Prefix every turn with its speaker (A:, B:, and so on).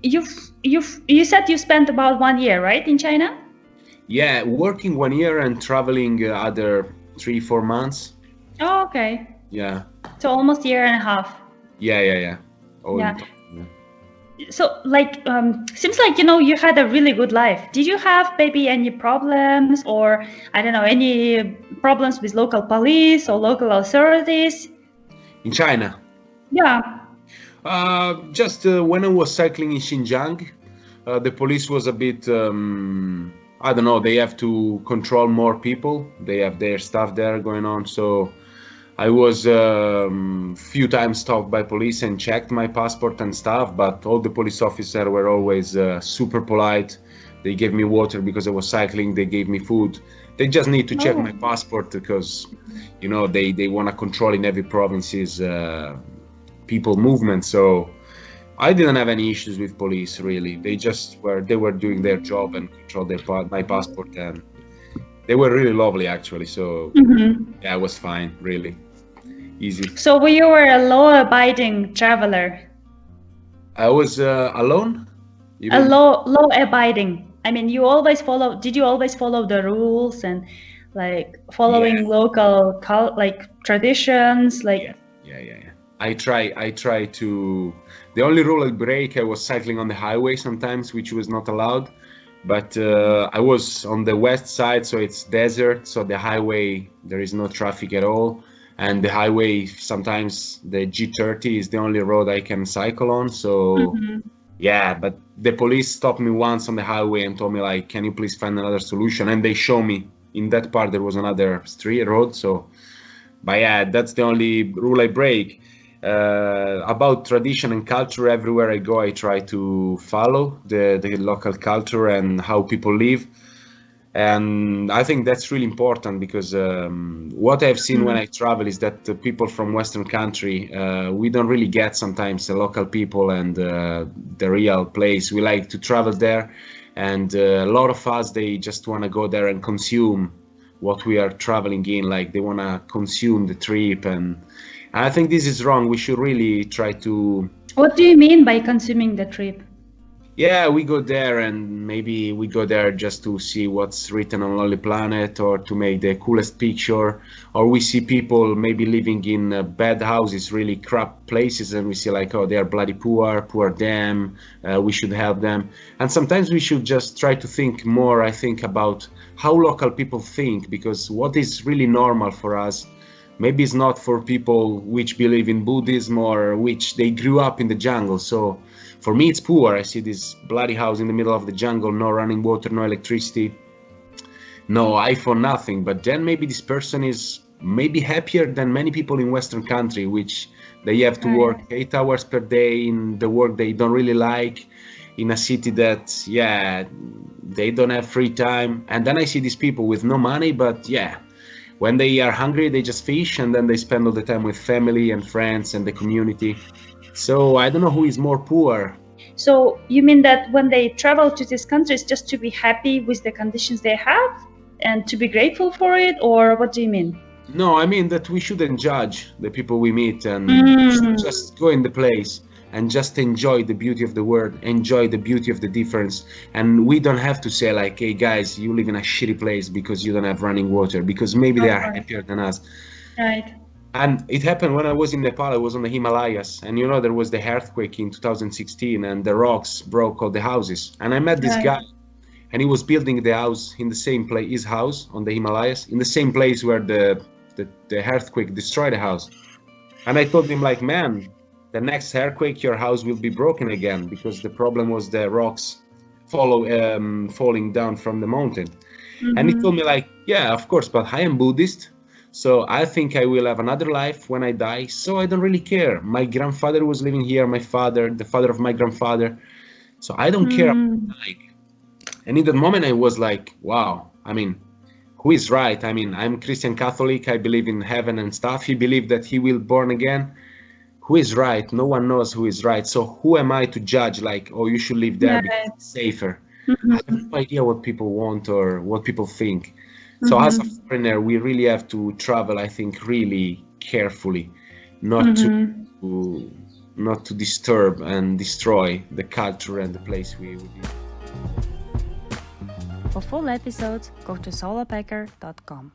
A: you said you spent about 1 year, right, in China?
B: Yeah, working 1 year and traveling other 3-4 months.
A: Oh, okay.
B: Yeah,
A: So almost year and a half.
B: yeah. All in
A: Yeah.
B: total, yeah.
A: So like seems like you had a really good life. Did you have maybe any problems, or I don't know, any problems with local police or local authorities?
B: In China.
A: Yeah.
B: Just when I was cycling in Xinjiang, the police was a bit, I don't know, they have to control more people. They have their stuff there going on. So I was few times stopped by police and checked my passport and stuff, but all the police officers were always super polite. They gave me water because I was cycling. They gave me food. They just need to check my passport because, they want to control in every province's people movement. So I didn't have any issues with police really. They were doing their job and controlled my passport, and they were really lovely actually. So yeah, I was fine, really easy.
A: So you were a law-abiding traveler.
B: I was alone.
A: A law-abiding. I mean, did you always follow the rules and like following local traditions? Like
B: Yeah. I try to. The only rule I break, I was cycling on the highway sometimes, which was not allowed. But I was on the west side, so it's desert. So the highway, there is no traffic at all. And the highway, sometimes the G30 is the only road I can cycle on. So yeah, but the police stopped me once on the highway and told me like, can you please find another solution? And they show me in that part there was another street road. So, but yeah, that's the only rule I break. About tradition and culture, everywhere I go, I try to follow the local culture and how people live. And I think that's really important because what I've seen when I travel is that the people from Western country, we don't really get sometimes the local people and the real place. We like to travel there, and a lot of us, they just want to go there and consume what we are traveling in. Like they want to consume the trip, and I think this is wrong. We should really try to.
A: What do you mean by consuming the trip?
B: Yeah, we go there and maybe we go there just to see what's written on Lonely Planet or to make the coolest picture. Or we see people maybe living in bad houses, really crap places, and we see like, oh, they are bloody poor them, we should help them. And sometimes we should just try to think more, I think, about how local people think, because what is really normal for us maybe it's not for people which believe in Buddhism or which they grew up in the jungle. So for me, it's poor. I see this bloody house in the middle of the jungle, no running water, no electricity, no iPhone, nothing. But then maybe this person is maybe happier than many people in Western country, which they have to work 8 hours per day in the work they don't really like, in a city that, yeah, they don't have free time. And then I see these people with no money, but yeah, when they are hungry, they just fish, and then they spend all the time with family and friends and the community. So I don't know who is more poor.
A: So you mean that when they travel to these countries just to be happy with the conditions they have and to be grateful for it, or what do you mean?
B: No, I mean that we shouldn't judge the people we meet and should just go in the place and just enjoy the beauty of the world, enjoy the beauty of the difference. And we don't have to say like, hey guys, you live in a shitty place because you don't have running water, because maybe they are happier than us.
A: Right.
B: And it happened when I was in Nepal. I was on the Himalayas, and there was the earthquake in 2016 and the rocks broke all the houses. And I met this guy, and he was building the house in the same place, his house on the Himalayas, in the same place where the earthquake destroyed the house. And I told him like, man, the next earthquake, your house will be broken again, because the problem was the rocks falling down from the mountain. And he told me like, yeah, of course, but I am Buddhist. So I think I will have another life when I die. So I don't really care. My grandfather was living here, my father, the father of my grandfather. So I don't care. And in that moment, I was like, wow, I mean, who is right? I mean, I'm Christian Catholic. I believe in heaven and stuff. He believed that he will born again. Who is right? No one knows who is right. So who am I to judge like, oh, you should live there because it's safer? I have no idea what people want or what people think. So as a foreigner, we really have to travel, I think, really carefully, not to not to disturb and destroy the culture and the place we live.
C: For full episodes, go to solopacker.com.